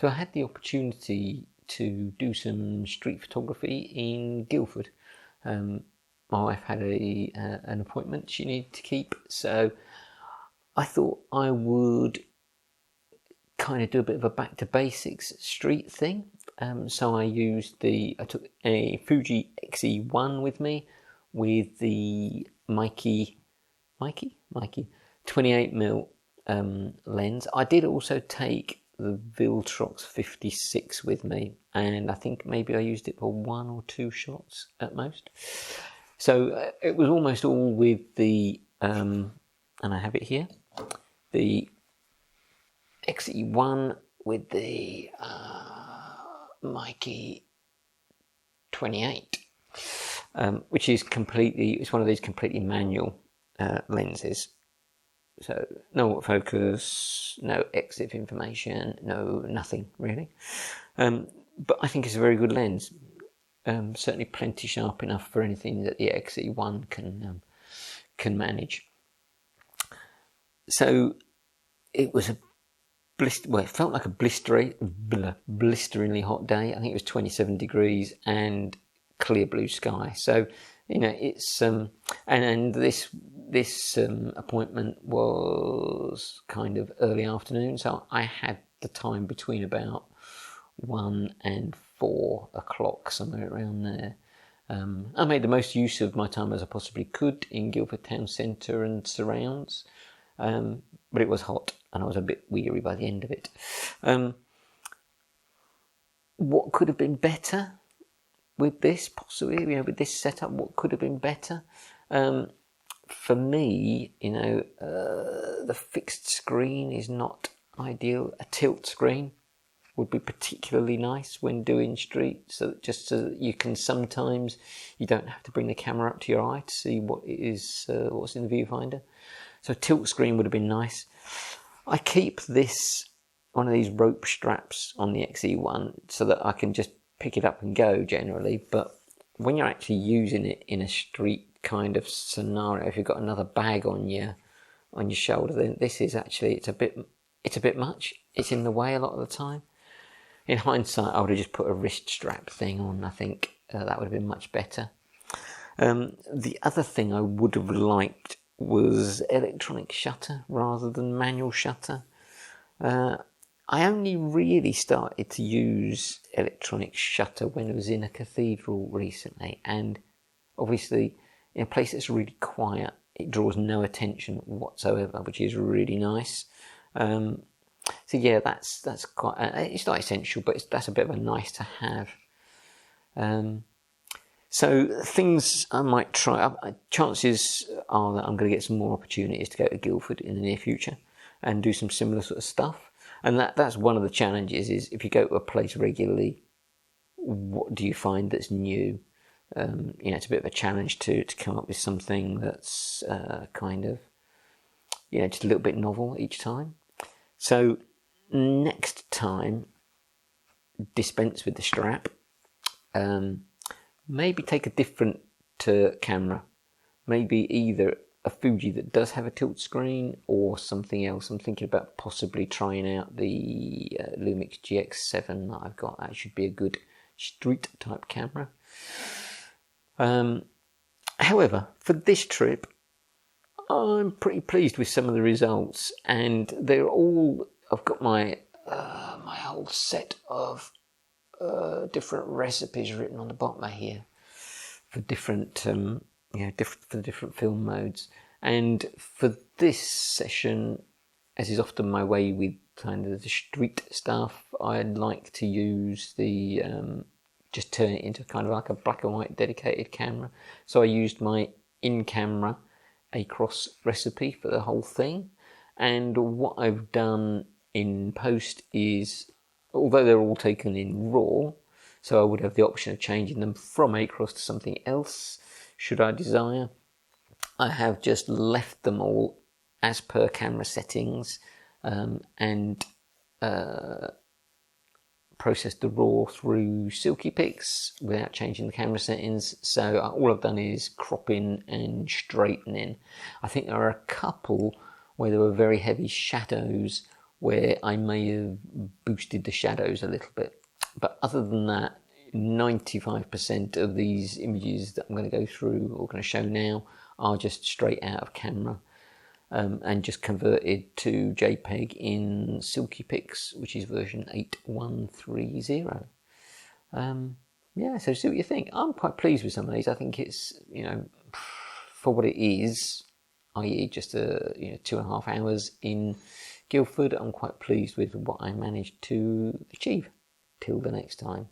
So I had the opportunity to do some street photography in Guildford. My wife had an appointment she needed to keep, so I thought I would kind of do a bit of a back to basics street thing. So I took a Fuji X-E1 with me with the Meike 28mm lens. I did also take the Viltrox 56 with me, and I think maybe I used it for 1 or 2 shots at most. So it was almost all with the, and I have it here, the X-E1 with the Meike 28, which is it's one of these completely manual lenses. So no autofocus, no exit information, nothing really. But I think it's a very good lens. Certainly plenty sharp enough for anything that the X-E1 can manage. So it was it felt like a blisteringly hot day. I think it was 27 degrees and clear blue sky. So it's and this appointment was kind of early afternoon, so I had the time between about 1 and 4 o'clock, somewhere around there. I made the most use of my time as I possibly could in Guildford town centre and surrounds, but it was hot and I was a bit weary by the end of it. What could have been better with this, possibly, with this setup? What could have been better? For me, the fixed screen is not ideal. A tilt screen would be particularly nice when doing street, so that you can sometimes, you don't have to bring the camera up to your eye to see what's in the viewfinder. So tilt screen would have been nice. I keep one of these rope straps on the X-E1 so that I can just pick it up and go generally, but when you're actually using it in a street kind of scenario, if you've got another bag on your shoulder, then this is actually, it's a bit much. It's in the way a lot of the time. In hindsight, I would have just put a wrist strap thing on. I think that would have been much better. The other thing I would have liked was electronic shutter rather than manual shutter. I only really started to use electronic shutter when I was in a cathedral recently, and obviously in a place that's really quiet, it draws no attention whatsoever, which is really nice. So yeah, that's quite. It's not essential, but that's a bit of a nice to have. So things I might try. Chances are that I'm going to get some more opportunities to go to Guildford in the near future and do some similar sort of stuff. And that's one of the challenges, is if you go to a place regularly, what do you find that's new? It's a bit of a challenge to come up with something that's kind of, just a little bit novel each time. So next time, dispense with the strap. Maybe take a different camera. Maybe either a Fuji that does have a tilt screen or something else. I'm thinking about possibly trying out the Lumix GX7 that I've got. That should be a good street type camera. However, for this trip, I'm pretty pleased with some of the results, and I've got my whole set of different recipes written on the bottom of here for different for the different film modes. And for this session, as is often my way with kind of the street stuff, I'd like to use the just turn it into kind of like a black and white dedicated camera. So I used my in-camera Acros recipe for the whole thing, and what I've done in post is, although they're all taken in RAW, so I would have the option of changing them from Acros to something else should I desire, I have just left them all as per camera settings, and processed the RAW through Silky Pix without changing the camera settings. So all I've done is cropping and straightening. I think there are a couple where there were very heavy shadows where I may have boosted the shadows a little bit. But other than that, 95% of these images that I'm going to go through or going to show now are just straight out of camera and just converted to JPEG in Silky Pix, which is version 8130. Yeah, so see what you think. I'm quite pleased with some of these. I think it's, you know, for what it is, i.e. just 2.5 hours in Guildford, I'm quite pleased with what I managed to achieve. Till the next time.